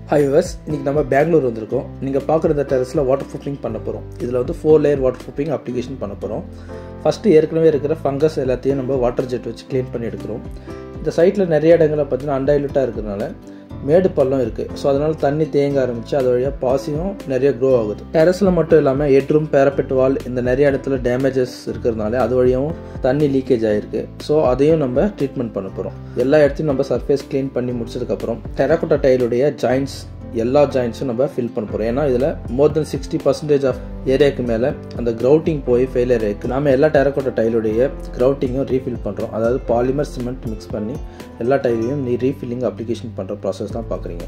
Hi viewers, இன்னைக்கு நம்ம பெங்களூர் வந்திருக்கோம். நீங்க பார்க்குற இந்த டெரஸ்ல வாட்டர் ப்ரூஃபிங் பண்ண போறோம். இதுல வந்து 4 லேயர் வாட்டர் ப்ரூஃபிங் அப்ளிகேஷன் பண்ண போறோம். ஃபர்ஸ்ட் ஏற்கனவே இருக்கிற ஃபங்கஸ் எல்லாத்தையும் நம்ம வாட்டர் ஜெட் வச்சு க்ளீன் பண்ணி எடுக்கிறோம். இந்த சைட்ல நிறைய இடங்களை பார்த்தீங்கன்னா அன்டைலூட்டா இருக்கிறதுனால மேடு பள்ளம் இருக்குது. ஸோ அதனால் தண்ணி தேங்க ஆரம்பித்து அது வழியாக பாசியும் நிறைய க்ரோ ஆகுது. டெரஸில் மட்டும் இல்லாமல் ஹெட்ரூம் பேரப்பெட் வால் இந்த நிறைய இடத்துல டேமேஜஸ் இருக்கிறதுனால அது வழியாகவும் தண்ணி லீக்கேஜ் ஆகிருக்கு. ஸோ அதையும் நம்ம ட்ரீட்மெண்ட் பண்ண போகிறோம். எல்லா இடத்தையும் நம்ம சர்ஃபேஸ் க்ளீன் பண்ணி முடிச்சதுக்கப்புறம் டெரகோட்டா டைலுடைய ஜாயின்ட்ஸ் எல்லா ஜாயின்ட்ஸும் நம்ம ஃபில் பண்ண போகிறோம். ஏன்னா இதில் மோர் தென் 60% ஆஃப் ஏரியாவுக்கு மேலே அந்த கிரவுட்டிங் போய் ஃபெயிலியர் ஆகிருக்கு. நாம் எல்லா டெரகோட்டா டைலுடைய கிரவுட்டிங்கும் ரீஃபில் பண்ணுறோம். அதாவது பாலிமர் சிமெண்ட் மிக்ஸ் பண்ணி எல்லா டைலையும் ரீஃபில்லிங் அப்ளிகேஷன் பண்ணுற ப்ராசஸ் தான் பார்க்குறீங்க.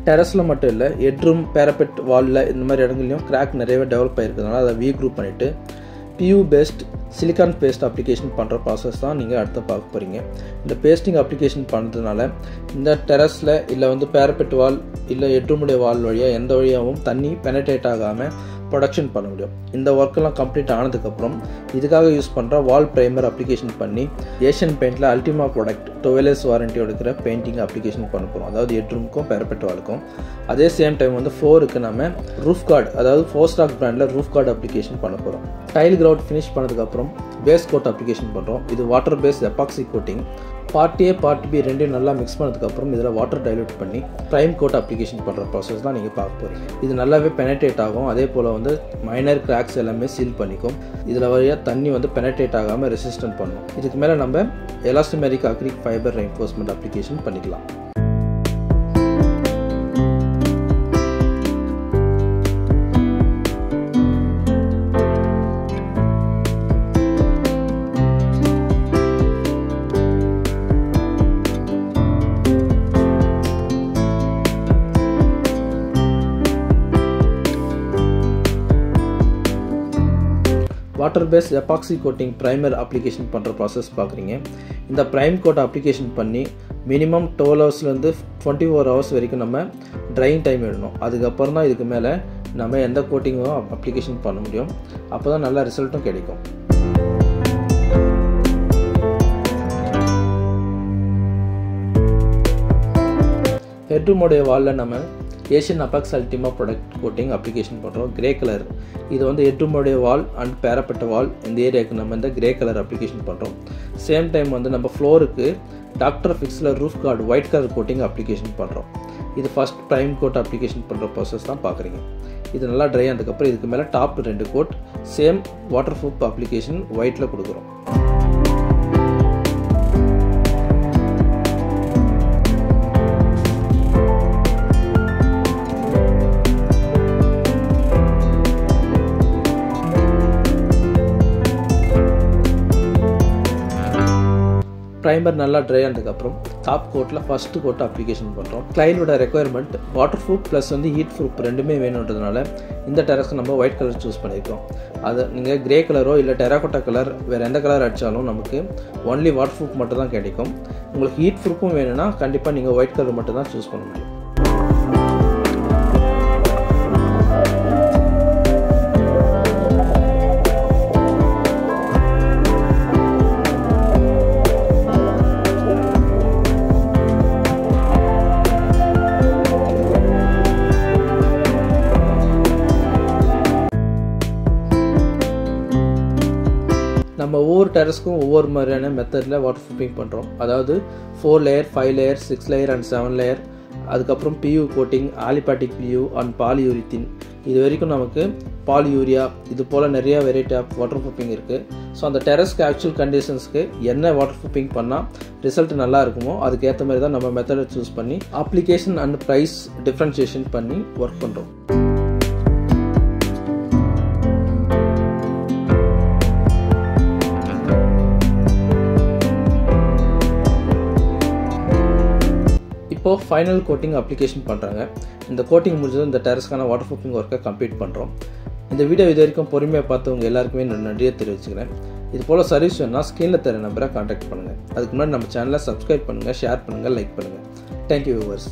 டெரஸில் மட்டும் இல்லை, ஹெட்ரூம் பேரப்பெட் வாலில் இந்த மாதிரி இடங்கள்லையும் கிராக் நிறையவே டெவலப் ஆகிருக்கிறதுனால அதை குரூப் பண்ணிவிட்டு PU paste silicone paste application பண்ணுற ப்ராசஸ் தான் நீங்கள் அடுத்து பார்க்க போகிறீங்க. இந்த பேஸ்டிங் அப்ளிகேஷன் பண்ணுறதுனால இந்த டெரஸில் இல்லை வந்து பேரப்பெட் வால் இல்லை ஹெட்ரூமுடைய வால் வழியாக எந்த வழியாகவும் தண்ணி பெனட்ரேட் ஆகாமல் ப்ரொடக்ஷன் பண்ண முடியும். இந்த ஒர்க்கெல்லாம் கம்ப்ளீட் ஆனதுக்கப்புறம் இதுக்காக யூஸ் பண்ணுற வால் ப்ரைமர் அப்ளிகேஷன் பண்ணி ஏஷியன் பெயிண்டில் அல்டிமா ப்ராடக்ட் 12 years வாரண்டியோட இருக்கிற பெயிண்டிங் அப்ளிகேஷன் பண்ண போகிறோம். அதாவது ஹெட்ரூமுக்கும் பேரப்பெட் வாலுக்கும். அதே சேம் டைம் வந்து 4க்கு நம்ம ரூஃப் கார்டு, அதாவது 4 ஸ்டாக் பிராண்டில் ரூஃப் கார்டு அப்ளிகேஷன் பண்ண போகிறோம். டைல் கிரவுட் ஃபினிஷ் பண்ணதுக்கப்புறம் பேஸ் கோட் அப்ளிகேஷன் பண்ணுறோம். இது water base epoxy coating. Part A part B ரெண்டையும் நல்லா மிக்ஸ் பண்ணதுக்கப்புறம் இதில் வாட்டர் டைல்யூட் பண்ணி ப்ரைம் கோட் அப்ளிகேஷன் பண்ணுற ப்ராசஸ் தான் நீங்கள் பார்க்க போகிறீங்க. இது நல்லாவே பெனட்ரேட் ஆகும். அதே போல் வந்து மைனர் கிராக்ஸ் எல்லாமே சீல் பண்ணிக்கும். இதில் வழியாக தண்ணி வந்து பெனட்ரேட் ஆகாமல் ரெசிஸ்டன்ட் பண்ணும். இதுக்கு மேலே நம்ம elastomeric acrylic fibre reinforcement application பண்ணிக்கலாம். Water base epoxy coating primer application பண்ணுற ப்ராசஸ் பார்க்குறீங்க. இந்த ப்ரைம் கோட் அப்ளிகேஷன் பண்ணி மினிமம் 12 ஹவர்ஸ்லேருந்து 24 hours வரைக்கும் நம்ம ட்ரையிங் டைம் எடுக்கணும். அதுக்கப்புறம் தான் இதுக்கு மேலே நம்ம எந்த கோட்டிங்கும் அப்ளிகேஷன் பண்ண முடியும். அப்போ தான் நல்ல ரிசல்ட்டும் கிடைக்கும். ஹெட்ரூமோடைய வாலில் நம்ம Asian Apex Ultima product coating application பண்ணுறோம். Grey colour. இது வந்து ஹெட்ரூமோடைய வால் அண்ட் பேரப்பட்ட வால் இந்த ஏரியாவுக்கு நம்ம இந்த கிரே கலர் அப்ளிகேஷன் பண்ணுறோம். சேம் டைம் வந்து நம்ம ஃப்ளோருக்கு டாக்டர் ஃபிக்ஸில் roof guard white colour coating application பண்ணுறோம். இது ஃபஸ்ட் ப்ரைம் கோட் அப்ளிகேஷன் பண்ணுற ப்ராசஸ் தான் பார்க்குறீங்க. இது நல்லா ட்ரை ஆனதுக்கப்புறம் இதுக்கு மேலே top 2 coat same water proof application ஒயிட்டில் கொடுக்குறோம். ப்ரைமர் நல்லா ட்ரை ஆனதுக்கப்புறம் டாப் கோட்டில் ஃபஸ்ட்டு கோட் அப்ளிகேஷன் பண்ணுறோம். கிளைண்டோட ரெக்குயர்மெண்ட் வாட்டர் ப்ரூஃப் ப்ளஸ் வந்து ஹீட் ப்ரூஃப் ரெண்டுமே வேணுன்றதுனால இந்த டெரஸ்க்கு நம்ம ஒயிட் கலர் சூஸ் பண்ணியிருக்கோம். அது நீங்கள் கிரே கலரோ இல்லை டெராகோட்டா கலர் வேறு எந்த கலர் அடித்தாலும் நமக்கு ஒன்லி வாட்டர் ப்ரூஃப் மட்டும் தான் கிடைக்கும். உங்களுக்கு ஹீட் ப்ரூஃபும் வேணும்னா கண்டிப்பாக நீங்கள் ஒயிட் கலர் மட்டும் தான் சூஸ் பண்ண முடியும். நம்ம ஒவ்வொரு டெரஸ்க்கும் ஒவ்வொரு மாதிரியான மெத்தடில் வாட்டர் ப்ரூஃபிங் பண்ணுறோம். அதாவது 4 layer 5 layer 6 layer and 7 layer. அதுக்கப்புறம் PU coating, aliphatic PU and polyurethane. இது வரைக்கும் நமக்கு பாலியூரியா இது போல் நிறையா வெரைட்டி ஆஃப் வாட்டர் ப்ரூஃபிங் இருக்குது. ஸோ அந்த டெரஸ்க்கு ஆக்சுவல் கண்டிஷன்ஸ்க்கு என்ன வாட்டர் ப்ரூஃபிங் பண்ணால் ரிசல்ட் நல்லா இருக்குமோ அதுக்கேற்ற மாதிரி தான் நம்ம மெத்தடை சூஸ் பண்ணி அப்ளிகேஷன் அண்ட் ப்ரைஸ் டிஃப்ரென்ஷியேஷன் பண்ணி ஒர்க் பண்ணுறோம். இப்போது ஃபைனல் கோட்டிங் அப்ளிகேஷன் பண்ணுறாங்க. இந்த கோட்டிங் முடிஞ்சதும் இந்த டெரஸ்க்கான வாட்டர் ப்ரூஃபிங் ஒர்க்கை கம்ப்ளீட் பண்ணுறோம். இந்த வீடியோ இது வரைக்கும் பொறுமையாக பார்த்தவங்க எல்லாருக்குமே நான் நன்றியை தெரிவிச்சுக்கிறேன். இது போல் சர்வீஸ் வேணும்னா ஸ்க்ரீனில் தர நம்பரை கான்டாக்ட் பண்ணுங்கள். அதுக்கு முன்னாடி நம்ம சேனலை சப்ஸ்கிரைப் பண்ணுங்கள், ஷேர் பண்ணுங்கள், லைக் பண்ணுங்கள். Thank you viewers.